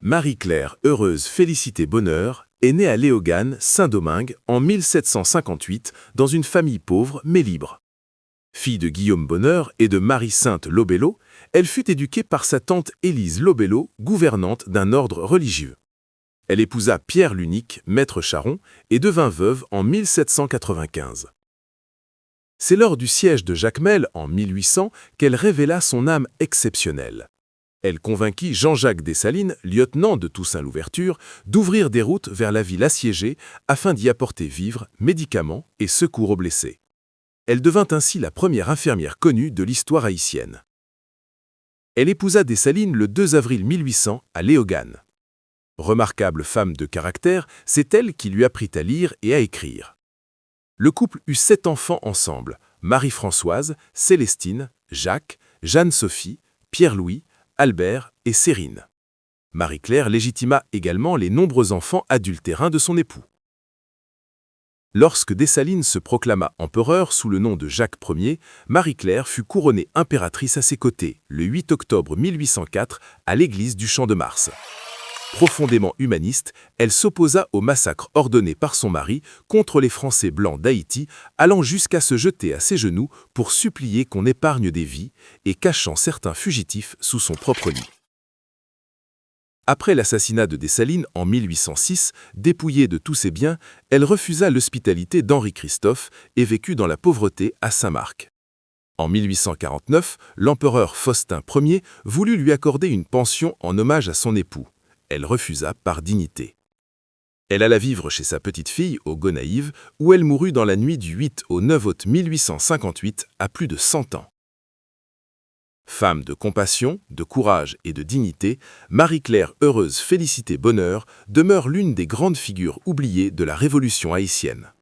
Marie-Claire Heureuse Félicité Bonheur est née à Léogane, Saint-Domingue, en 1758, dans une famille pauvre mais libre. Fille de Guillaume Bonheur et de Marie-Sainte Lobello, elle fut éduquée par sa tante Élise Lobello, gouvernante d'un ordre religieux. Elle épousa Pierre l'Unique, maître charron, et devint veuve en 1795. C'est lors du siège de Jacmel en 1800 qu'elle révéla son âme exceptionnelle. Elle convainquit Jean-Jacques Dessalines, lieutenant de Toussaint Louverture, d'ouvrir des routes vers la ville assiégée afin d'y apporter vivres, médicaments et secours aux blessés. Elle devint ainsi la première infirmière connue de l'histoire haïtienne. Elle épousa Dessalines le 2 avril 1800 à Léogane. Remarquable femme de caractère, c'est elle qui lui apprit à lire et à écrire. Le couple eut 7 enfants ensemble, Marie-Françoise, Célestine, Jacques, Jeanne-Sophie, Pierre-Louis, Albert et Sérine. Marie-Claire légitima également les nombreux enfants adultérins de son époux. Lorsque Dessalines se proclama empereur sous le nom de Jacques Ier, Marie-Claire fut couronnée impératrice à ses côtés, le 8 octobre 1804, à l'église du Champ-de-Mars. Profondément humaniste, elle s'opposa au massacre ordonné par son mari contre les Français blancs d'Haïti, allant jusqu'à se jeter à ses genoux pour supplier qu'on épargne des vies et cachant certains fugitifs sous son propre lit. Après l'assassinat de Dessalines en 1806, dépouillée de tous ses biens, elle refusa l'hospitalité d'Henri Christophe et vécut dans la pauvreté à Saint-Marc. En 1849, l'empereur Faustin Ier voulut lui accorder une pension en hommage à son époux. Elle refusa par dignité. Elle alla vivre chez sa petite-fille au Gonaïves, où elle mourut dans la nuit du 8 au 9 août 1858, à plus de 100 ans. Femme de compassion, de courage et de dignité, Marie-Claire Heureuse Félicité Bonheur demeure l'une des grandes figures oubliées de la Révolution haïtienne.